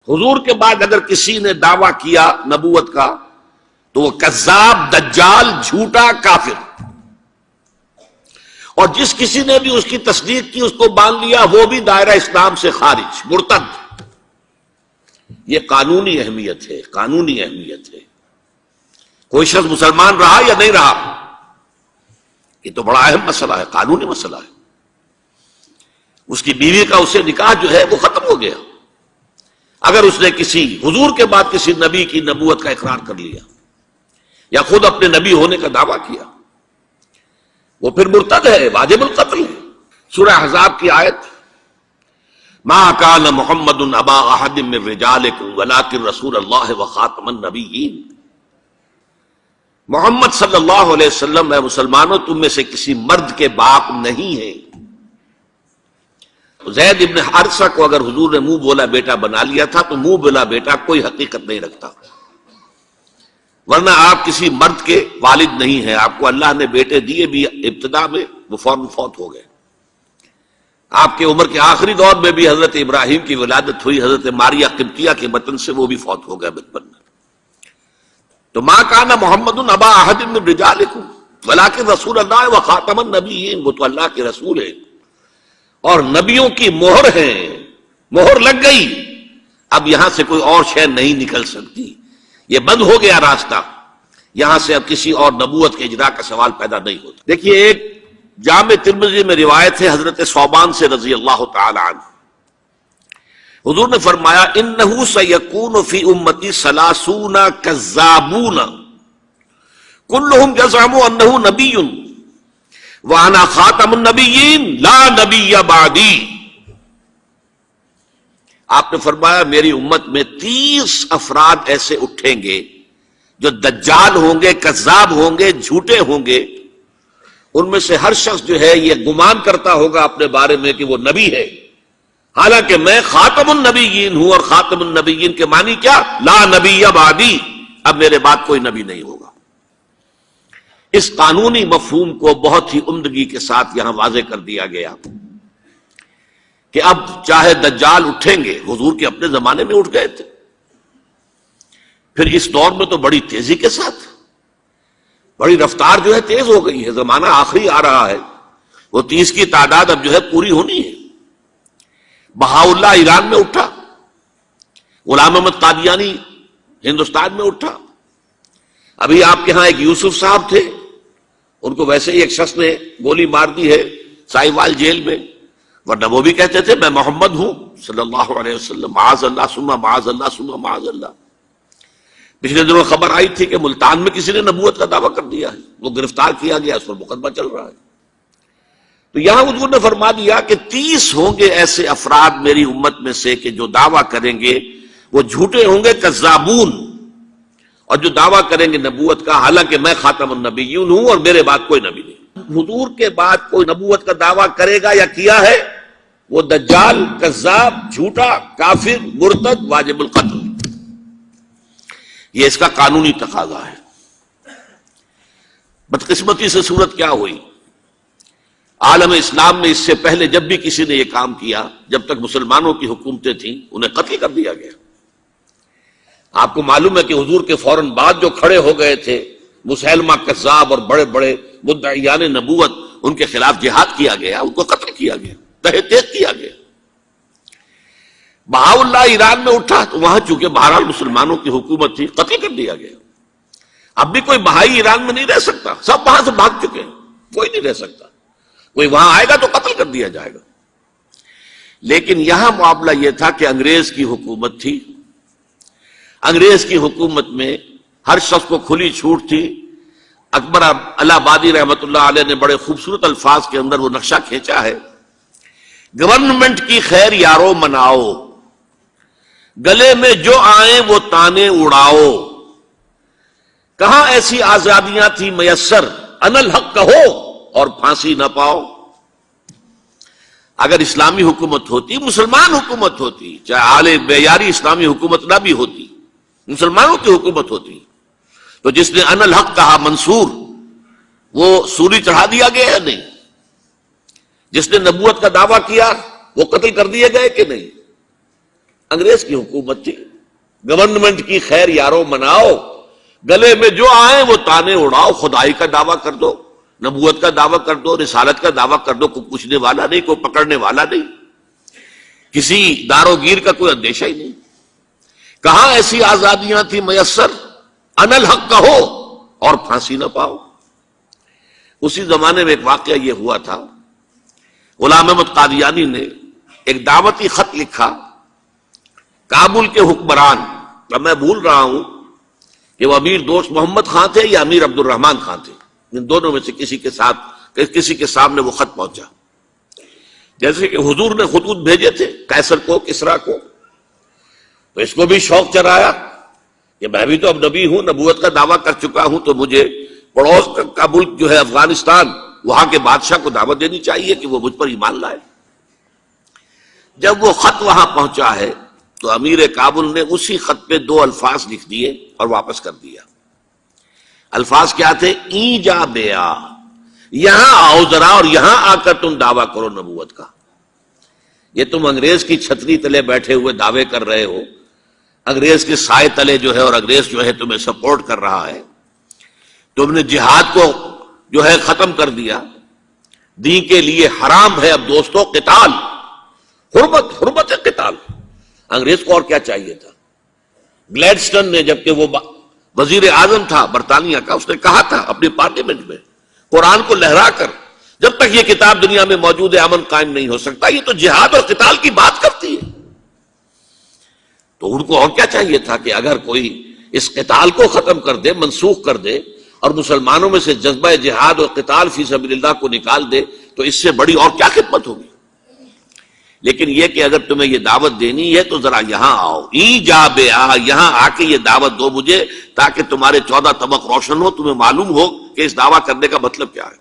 حضور کے بعد اگر کسی نے دعویٰ کیا نبوت کا تو وہ کذاب، دجال، جھوٹا، کافر، اور جس کسی نے بھی اس کی تصدیق کی، اس کو مان لیا، وہ بھی دائرہ اسلام سے خارج، مرتد۔ یہ قانونی اہمیت ہے، قانونی اہمیت ہے۔ کوئی شخص مسلمان رہا یا نہیں رہا، یہ تو بڑا اہم مسئلہ ہے، قانونی مسئلہ ہے۔ اس کی بیوی کا اس سے نکاح جو ہے وہ ختم ہو گیا اگر اس نے کسی حضور کے بعد کسی نبی کی نبوت کا اقرار کر لیا یا خود اپنے نبی ہونے کا دعویٰ کیا، وہ پھر مرتد ہے، واجب القتل ہے۔ سورہ احزاب کی آیت، ما کان محمد ابا احد من رجالکم ولکن رسول اللہ وخاتم النبیین۔ محمد صلی اللہ علیہ وسلم، اے مسلمانوں تم میں سے کسی مرد کے باپ نہیں ہے۔ زید ابن حارثہ کو اگر حضور نے منہ بولا بیٹا بنا لیا تھا تو منہ بولا بیٹا کوئی حقیقت نہیں رکھتا، ورنہ آپ کسی مرد کے والد نہیں ہیں۔ آپ کو اللہ نے بیٹے دیے بھی ابتدا میں، وہ فوراً فوت ہو گئے۔ آپ کے عمر کے آخری دور میں بھی حضرت ابراہیم کی ولادت ہوئی، حضرت ماریہ قبطیہ کے بطن سے، وہ بھی فوت ہو گئے بچپن میں۔ تو ما کان محمد ابا احد من رجالکم ولکن رسول اللہ وخاتم النبیین، وہ تو اللہ کے رسول ہیں اور نبیوں کی مہر ہے، مہر لگ گئی، اب یہاں سے کوئی اور شے نہیں نکل سکتی، یہ بند ہو گیا راستہ، یہاں سے اب کسی اور نبوت کے اجرا کا سوال پیدا نہیں ہوتا۔ دیکھیے ایک جامع ترمذی میں روایت ہے حضرت ثوبان سے رضی اللہ تعالی عنہ، حضور نے فرمایا انہ سیکون فی امتی ثلاثون کذابون کلہم یزعم انہ نبی وَأَنَا خَاتَمُ النَّبِيِّينَ لَا نَبِيَّ بَعْدِي۔ آپ نے فرمایا میری امت میں 30 افراد ایسے اٹھیں گے جو دجال ہوں گے، کذاب ہوں گے، جھوٹے ہوں گے۔ ان میں سے ہر شخص جو ہے یہ گمان کرتا ہوگا اپنے بارے میں کہ وہ نبی ہے، حالانکہ میں خاتم النبیین ہوں، اور خاتم النبیین کے معنی کیا؟ لا نبی بعدی، اب میرے بعد کوئی نبی نہیں ہوگا۔ اس قانونی مفہوم کو بہت ہی عمدگی کے ساتھ یہاں واضح کر دیا گیا کہ اب چاہے دجال اٹھیں گے، حضور کے اپنے زمانے میں اٹھ گئے تھے، پھر اس دور میں تو بڑی تیزی کے ساتھ، بڑی رفتار جو ہے تیز ہو گئی ہے، زمانہ آخری آ رہا ہے، وہ 30 کی تعداد اب جو ہے پوری ہونی ہے۔ بہاءاللہ ایران میں اٹھا، غلام احمد قادیانی ہندوستان میں اٹھا، ابھی آپ کے ہاں ایک یوسف صاحب تھے، ان کو ویسے ہی ایک شخص نے گولی مار دی ہے سائیوال جیل میں، ورنہ وہ بھی کہتے تھے میں محمد ہوں صلی اللہ علیہ وسلم، معاذ اللہ ثم معاذ اللہ ثم معاذ اللہ۔ پچھلے دنوں خبر آئی تھی کہ ملتان میں کسی نے نبوت کا دعویٰ کر دیا ہے، وہ گرفتار کیا گیا، اس پر مقدمہ چل رہا ہے۔ تو یہاں حضور نے فرما دیا کہ 30 ہوں گے ایسے افراد میری امت میں سے کہ جو دعویٰ کریں گے، وہ جھوٹے ہوں گے، کذابون، اور جو دعویٰ کریں گے نبوت کا، حالانکہ میں خاتم النبیین ہوں اور میرے بعد کوئی نبی نہیں۔ حضور کے بعد کوئی نبوت کا دعویٰ کرے گا یا کیا ہے، وہ دجال، کذاب، جھوٹا، کافر، مرتد، واجب القتل، یہ اس کا قانونی تقاضا ہے۔ بدقسمتی سے صورت کیا ہوئی، عالم اسلام میں اس سے پہلے جب بھی کسی نے یہ کام کیا، جب تک مسلمانوں کی حکومتیں تھیں، انہیں قتل کر دیا گیا۔ آپ کو معلوم ہے کہ حضور کے فوراً بعد جو کھڑے ہو گئے تھے مسیلمہ کذاب اور بڑے بڑے مدعیان نبوت، ان کے خلاف جہاد کیا گیا، ان کو قتل کیا گیا، تہہ تیغ کیا گیا۔ بہاءاللہ ایران میں اٹھا تو وہاں چونکہ بہرحال مسلمانوں کی حکومت تھی، قتل کر دیا گیا۔ اب بھی کوئی بہائی ایران میں نہیں رہ سکتا، سب وہاں سے بھاگ چکے ہیں، کوئی نہیں رہ سکتا، کوئی وہاں آئے گا تو قتل کر دیا جائے گا۔ لیکن یہاں معاملہ یہ تھا کہ انگریز کی حکومت تھی، انگریز کی حکومت میں ہر شخص کو کھلی چھوٹ تھی۔ اکبر الہ آبادی رحمت اللہ علیہ نے بڑے خوبصورت الفاظ کے اندر وہ نقشہ کھینچا ہے، گورنمنٹ کی خیر یارو مناؤ، گلے میں جو آئیں وہ تانے اڑاؤ، کہاں ایسی آزادیاں تھی میسر، ان الحق کہو اور پھانسی نہ پاؤ۔ اگر اسلامی حکومت ہوتی، مسلمان حکومت ہوتی، چاہے اعلی معیاری اسلامی حکومت نہ بھی ہوتی، مسلمانوں کی حکومت ہوتی، تو جس نے ان الحق کہا منصور، وہ سولی چڑھا دیا گیا ہے نہیں؟ جس نے نبوت کا دعویٰ کیا وہ قتل کر دیے گئے کہ نہیں؟ انگریز کی حکومت تھی، گورنمنٹ کی خیر یارو مناؤ، گلے میں جو آئے وہ تانے اڑاؤ، خدائی کا دعویٰ کر دو، نبوت کا دعویٰ کر دو، رسالت کا دعویٰ کر دو، کوئی پوچھنے والا نہیں، کوئی پکڑنے والا نہیں، کسی دارو گیر کا کوئی اندیشہ ہی نہیں۔ کہاں ایسی آزادیاں تھی میسر، ان الحق کہو اور پھانسی نہ پاؤ۔ اسی زمانے میں ایک واقعہ یہ ہوا تھا، غلام احمد قادیانی نے ایک دعوتی خط لکھا کابل کے حکمران، اب میں بھول رہا ہوں کہ وہ امیر دوست محمد خان تھے یا امیر عبد الرحمان خان تھے، ان دونوں میں سے کسی کے سامنے وہ خط پہنچا، جیسے کہ حضور نے خطوط بھیجے تھے قیصر کو، کسریٰ کو، تو اس کو بھی شوق چرایا کہ میں بھی تو اب نبی ہوں، نبوت کا دعویٰ کر چکا ہوں، تو مجھے پڑوس کا ملک جو ہے افغانستان، وہاں کے بادشاہ کو دعوت دینی چاہیے کہ وہ مجھ پر ایمان لائے۔ جب وہ خط وہاں پہنچا ہے تو امیر کابل نے اسی خط پہ 2 الفاظ لکھ دیے اور واپس کر دیا۔ الفاظ کیا تھے؟ این جا بیا، یہاں آؤ ذرا اور یہاں آ کر تم دعویٰ کرو نبوت کا۔ یہ تم انگریز کی چھتری تلے بیٹھے ہوئے دعوے کر رہے ہو، انگریز کے سائے تلے جو ہے، اور انگریز جو ہے تمہیں سپورٹ کر رہا ہے، تم نے جہاد کو جو ہے ختم کر دیا، دین کے لیے حرام ہے اب دوستو قتال، حرمت قتال۔ انگریز کو اور کیا چاہیے تھا؟ گلیڈسٹن نے، جبکہ وہ وزیر اعظم تھا برطانیہ کا، اس نے کہا تھا اپنی پارلیمنٹ میں قرآن کو لہرا کر، جب تک یہ کتاب دنیا میں موجود ہے امن قائم نہیں ہو سکتا۔ یہ تو جہاد اور قتال کی بات کرتی ہے۔ تو ان کو اور کیا چاہیے تھا کہ اگر کوئی اس قتال کو ختم کر دے، منسوخ کر دے، اور مسلمانوں میں سے جذبہ جہاد اور قتال فی سبیل اللہ کو نکال دے، تو اس سے بڑی اور کیا خدمت ہوگی؟ لیکن یہ کہ اگر تمہیں یہ دعوت دینی ہے تو ذرا یہاں آؤ، ای جا بے آ، یہاں آ کے یہ دعوت دو مجھے، تاکہ تمہارے 14 طبق روشن ہو، تمہیں معلوم ہو کہ اس دعویٰ کرنے کا مطلب کیا ہے۔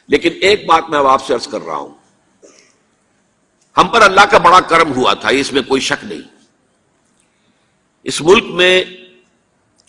لیکن ایک بات میں اب آپ سے عرض کر رہا ہوں، ہم پر اللہ کا بڑا کرم ہوا تھا، اس میں کوئی شک نہیں۔ اس ملک میں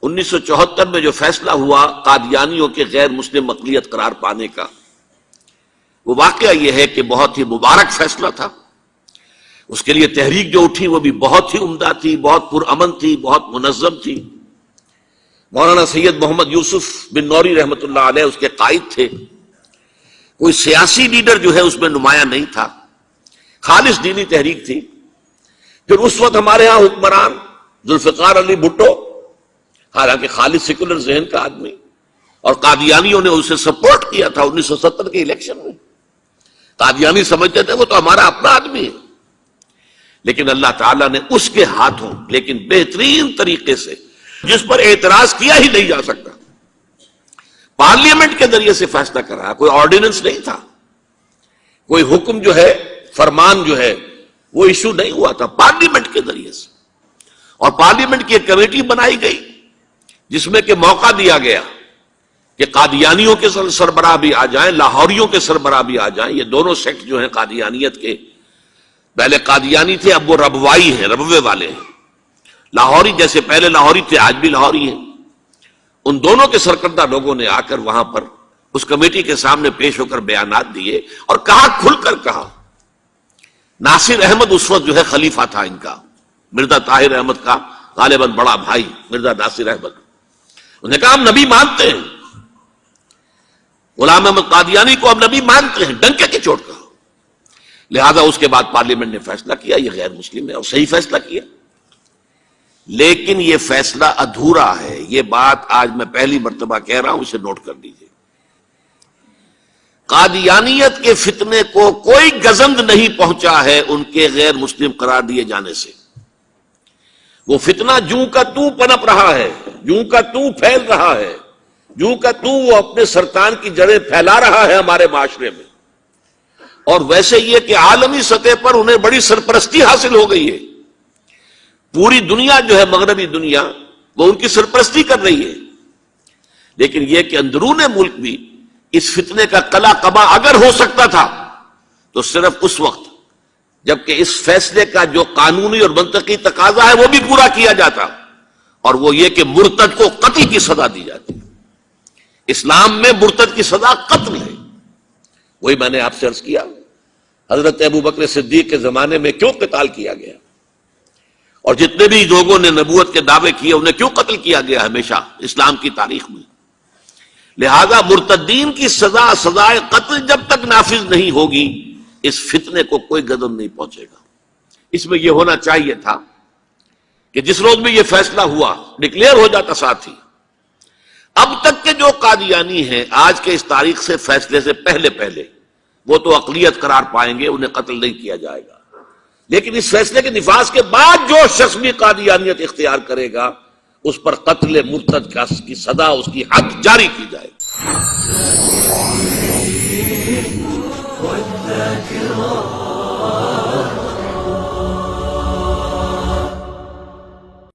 1974 میں جو فیصلہ ہوا قادیانیوں کے غیر مسلم اقلیت قرار پانے کا، وہ واقعہ یہ ہے کہ بہت ہی مبارک فیصلہ تھا۔ اس کے لیے تحریک جو اٹھی وہ بھی بہت ہی عمدہ تھی، بہت پرامن تھی، بہت منظم تھی۔ مولانا سید محمد یوسف بن نوری رحمۃ اللہ علیہ اس کے قائد تھے۔ کوئی سیاسی لیڈر جو ہے اس میں نمایاں نہیں تھا، خالص دینی تحریک تھی۔ پھر اس وقت ہمارے ہاں حکمران ذوالفقار علی بھٹو، حالانکہ خالص سیکولر ذہن کا آدمی، اور قادیانیوں نے اسے سپورٹ کیا تھا 1970 کے الیکشن میں۔ قادیانی سمجھتے تھے وہ تو ہمارا اپنا آدمی ہے، لیکن اللہ تعالیٰ نے اس کے ہاتھوں، لیکن بہترین طریقے سے، جس پر اعتراض کیا ہی نہیں جا سکتا، پارلیمنٹ کے ذریعے سے فیصلہ کرایا۔ کوئی آرڈیننس نہیں تھا، کوئی حکم جو ہے، فرمان جو ہے وہ ایشو نہیں ہوا تھا، پارلیمنٹ کے ذریعے سے۔ اور پارلیمنٹ کی ایک کمیٹی بنائی گئی جس میں کہ موقع دیا گیا کہ قادیانیوں کے سربراہ بھی آ جائیں، لاہوریوں کے سربراہ بھی آ جائیں۔ یہ دونوں سیکٹ جو ہیں قادیانیت کے، پہلے قادیانی تھے، اب وہ ربوائی ہیں، ربوے والے ہیں۔ لاہوری جیسے پہلے لاہوری تھے، آج بھی لاہوری ہیں۔ ان دونوں کے سرکردہ لوگوں نے آ کر وہاں پر اس کمیٹی کے سامنے پیش ہو کر بیانات دیے اور کہا، کھل کر کہا۔ ناصر احمد اس وقت جو ہے خلیفہ تھا ان کا، مرزا طاہر احمد کا غالباً بڑا بھائی مرزا ناصر احمد۔ انہوں نے کہا ہم نبی مانتے ہیں، غلام احمد قادیانی کو ہم نبی مانتے ہیں، ڈنکے کی چوٹ کہا۔ لہذا اس کے بعد پارلیمنٹ نے فیصلہ کیا یہ غیر مسلم ہے، اور صحیح فیصلہ کیا۔ لیکن یہ فیصلہ ادھورا ہے، یہ بات آج میں پہلی مرتبہ کہہ رہا ہوں، اسے نوٹ کر لیجیے۔ قادیانیت کے فتنے کو کوئی گزند نہیں پہنچا ہے ان کے غیر مسلم قرار دیے جانے سے۔ وہ فتنہ جوں کا توں پنپ رہا ہے، جوں کا توں پھیل رہا ہے، جوں کا توں وہ اپنے سرطان کی جڑیں پھیلا رہا ہے ہمارے معاشرے میں۔ اور ویسے یہ کہ عالمی سطح پر انہیں بڑی سرپرستی حاصل ہو گئی ہے، پوری دنیا جو ہے، مغربی دنیا، وہ ان کی سرپرستی کر رہی ہے۔ لیکن یہ کہ اندرون ملک بھی اس فتنے کا قلع قبا اگر ہو سکتا تھا تو صرف اس وقت جبکہ اس فیصلے کا جو قانونی اور منطقی تقاضا ہے وہ بھی پورا کیا جاتا، اور وہ یہ کہ مرتد کو قتل کی سزا دی جاتی۔ اسلام میں مرتد کی سزا قتل ہے۔ وہی میں نے آپ سے عرض کیا، حضرت ابو بکر صدیق کے زمانے میں کیوں قتال کیا گیا؟ اور جتنے بھی لوگوں نے نبوت کے دعوے کیے انہیں کیوں قتل کیا گیا ہمیشہ اسلام کی تاریخ میں؟ لہذا مرتدین کی سزائے قتل جب تک نافذ نہیں ہوگی اس فتنے کو کوئی غضب نہیں پہنچے گا۔ اس میں یہ ہونا چاہیے تھا کہ جس روز میں یہ فیصلہ ہوا ڈکلیئر ہو جاتا ساتھ ہی، اب تک کے جو قادیانی ہیں آج کے اس تاریخ سے فیصلے سے پہلے وہ تو اقلیت قرار پائیں گے، انہیں قتل نہیں کیا جائے گا، لیکن اس فیصلے کے نفاذ کے بعد جو شخص بھی قادیانیت اختیار کرے گا اس پر قتل مرتد کی سزا، اس کی حد جاری کی جائے گی۔